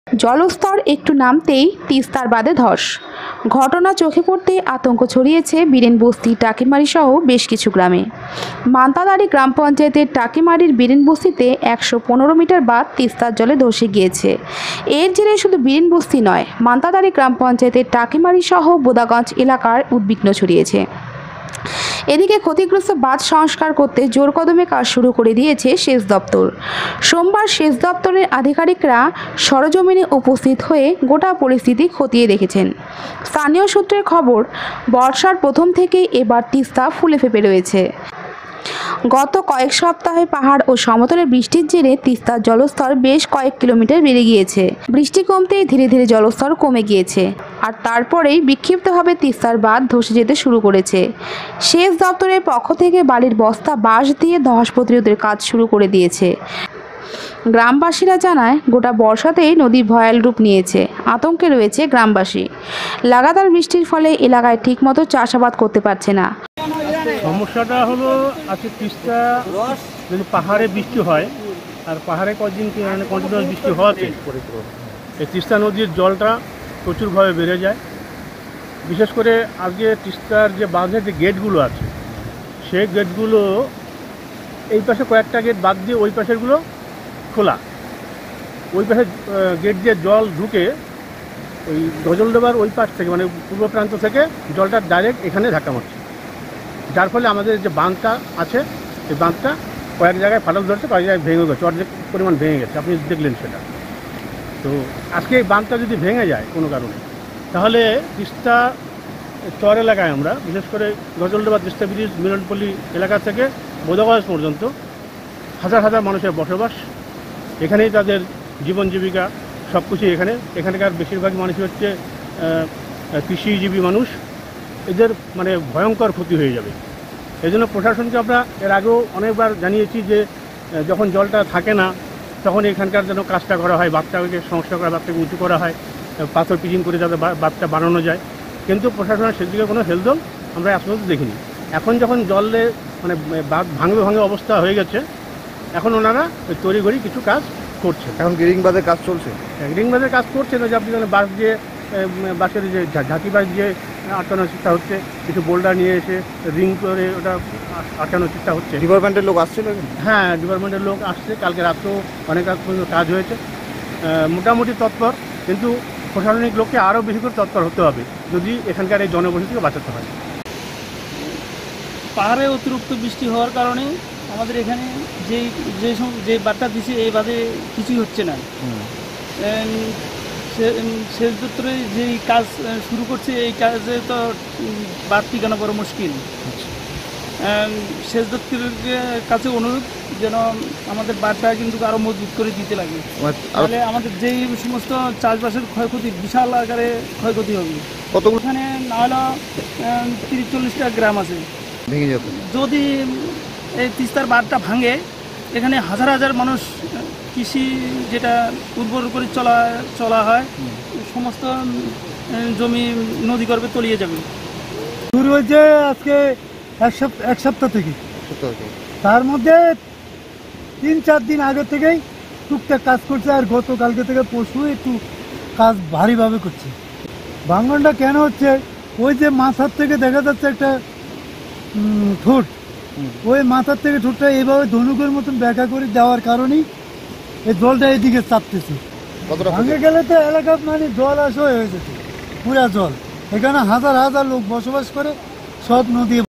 জলস্তর একটু নামতেই তিস্তার বাঁধে ধস। ঘটনা চোখে পড়তেই আতঙ্ক ছড়িয়েছে বীরেনবস্তি, টাকিমারি সহ বেশ কিছু গ্রামে। মান্তাদারি গ্রাম পঞ্চায়েতের টাকিমারির বীরেনবস্তিতে ১১৫ মিটার বাঁধ তিস্তার জলে ধসে গিয়েছে। এর জেরে শুধু বীরেনবস্তি নয়, মান্তাদারি গ্রাম পঞ্চায়েতের টাকিমারি সহ বোদাগঞ্জ এলাকার উদ্বিগ্ন ছড়িয়েছে। এদিকে ক্ষতিগ্রস্ত বাঁধ সংস্কার করতে জোর কদমে কাজ শুরু করে দিয়েছে সেচ দপ্তর। সোমবার সেচ দপ্তরের আধিকারিকরা সরজমিনে উপস্থিত হয়ে গোটা পরিস্থিতি খতিয়ে দেখেছেন। স্থানীয় সূত্রের খবর, বর্ষার প্রথম থেকেই এবার তিস্তা ফুলে ফেঁপে রয়েছে। গত কয়েক সপ্তাহে পাহাড় ও সমতলে বৃষ্টির জেরে তিস্তার জলস্তর বেশ কয়েক কিলোমিটার বেড়ে গিয়েছে। বৃষ্টি কমতেই ধীরে ধীরে জলস্তর কমে গিয়েছে, আর তারপরেই বিক্ষিপ্তভাবে তিস্তার বাঁধ ধসে যেতে শুরু করেছে। সেচ দপ্তরের পক্ষ থেকে বালির বস্তা, বাঁশ দিয়ে ধস প্রতিরোধের কাজ শুরু করে দিয়েছে। গ্রামবাসীরা জানায়, গোটা বর্ষাতেই নদী ভয়াল রূপ নিয়েছে। আতঙ্কে রয়েছে গ্রামবাসী। লাগাতার বৃষ্টির ফলে এলাকায় ঠিকমতো চাষাবাদ করতে পারছে না। সমস্যাটা হলো, আজকে তিস্তা যদি পাহাড়ে বৃষ্টি হয়, আর পাহাড়ে কদিন কন্টিনিউয়াস বৃষ্টি হওয়াতে এই তিস্তা নদীর জলটা প্রচুরভাবে বেড়ে যায়। বিশেষ করে আজকে তিস্তার যে বাঁধের যে গেটগুলো আছে, সেই গেটগুলো এই পাশে কয়েকটা গেট বাদ দিয়ে ওই পাশেরগুলো খোলা। ওই পাশে গেট দিয়ে জল ঢুকে ওই গজলডোবার ওই পাশ থেকে, মানে পূর্ব প্রান্ত থেকে জলটা ডাইরেক্ট এখানে ধাক্কা মারছে, যার ফলে আমাদের যে বাঁধটা আছে সেই বাঁধটা কয়েক জায়গায় ফাটল ধরছে, কয়েক জায়গায় ভেঙে গেছে, অর্ধেক পরিমাণ ভেঙে গেছে, আপনি দেখলেন সেটা। তো আজকে এই বাঁধটা যদি ভেঙে যায় কোনো কারণে, তাহলে তিস্তা চর এলাকায় আমরা বিশেষ করে গজলডোবা, তিস্তা ব্রিজ, মিলনপল্লী এলাকা থেকে বোদাগঞ্জ পর্যন্ত হাজার হাজার মানুষের বসবাস। এখানেই তাদের জীবন জীবিকা সব কিছুই এখানকার বেশিরভাগ মানুষই হচ্ছে কৃষিজীবী মানুষ। এদের মানে ভয়ঙ্কর ক্ষতি হয়ে যাবে। এই জন্য প্রশাসনকে আমরা এর আগেও অনেকবার জানিয়েছি যে যখন জলটা থাকে না, তখন এখানকার যেন কাজটা করা হয়, বাঁধটাকে সংস্কার করা, বাঁধটাকে উঁচু করা হয়, পাথর পিচিং করে যাতে বাঁধটা বানানো যায়। কিন্তু প্রশাসনের সেদিকে কোনো হেলদোল আমরা এখনো দেখিনি। এখন যখন জলে মানে বাঁধ ভাঙবে অবস্থা হয়ে গেছে, এখন ওনারা ওই তড়িঘড়ি কিছু কাজ করছে। এখন গ্রিং বাঁধের কাজ চলছে, গ্রিং বাঁধের কাজ করছে না, যে আপনি বাঁশ দিয়ে বাঁশের যে ঝাঁকি বাঁশ দিয়ে আটকানোর চেষ্টা হচ্ছে, কিছু বোল্ডার নিয়ে এসে রিং করে ওটা আটকানোর চেষ্টা হচ্ছে। ডিপার্টমেন্টের লোক আসছিল? হ্যাঁ, ডিপার্টমেন্টের লোক আসছে, কালকে রাতেও অনেক কাজ হয়েছে, মোটামুটি তৎপর। কিন্তু প্রশাসনিক লোককে আরও বেশি করে তৎপর হতে হবে যদি এখানকার এই জনবসতিকে বাঁচাতে হয়। পাহাড়ে অতিরিক্ত বৃষ্টি হওয়ার কারণে আমাদের এখানে যে বাঁধটা দিচ্ছে, এই বাঁধে কিছুই হচ্ছে না। সেচ দপ্তরে যেই কাজ শুরু করছে, এই কাজে তো বাঁধ টিকানো বড় মুশকিল। সেচ দপ্তরের কাছে অনুরোধ যেন আমাদের বাঁধটা কিন্তু আরও মজবুত করে দিতে লাগে, তাহলে আমাদের যেই সমস্ত চাষবাসের ক্ষয়ক্ষতি, বিশাল আকারে ক্ষয়ক্ষতি হবে। এখানে না হলে 30-40টা গ্রাম আছে, ভেঙে যাবে। যদি এই তিস্তার বাঁধটা ভাঙে, এখানে হাজার হাজার মানুষ কৃষি যেটা উর্বর করে চলা হয়, সমস্ত জমি নদী গর্ভে তলিয়ে যাবে। শুরু হয়েছে আজকে এক সপ্তাহ থেকে। তার মধ্যে 3-4 দিন আগে থেকেই টুকটাক কাজ করছে, আর গতকালকে থেকে পরশু একটু কাজ ভারীভাবে করছে। ভাঙনটা কেন হচ্ছে, ওই যে মাথার থেকে দেখা যাচ্ছে একটা ঠোঁট, ওই মাথার থেকে ঠোঁটটা এইভাবে ধনুকের মতন ব্যাখ্যা করে দেওয়ার কারণেই এই জলটা এদিকে চাপতেছে। ভাঙে গেলে তো এলাকা মানে জল আসা হয়ে যেত, পুরা জল। এখানে হাজার হাজার লোক বসবাস করে, সব নদী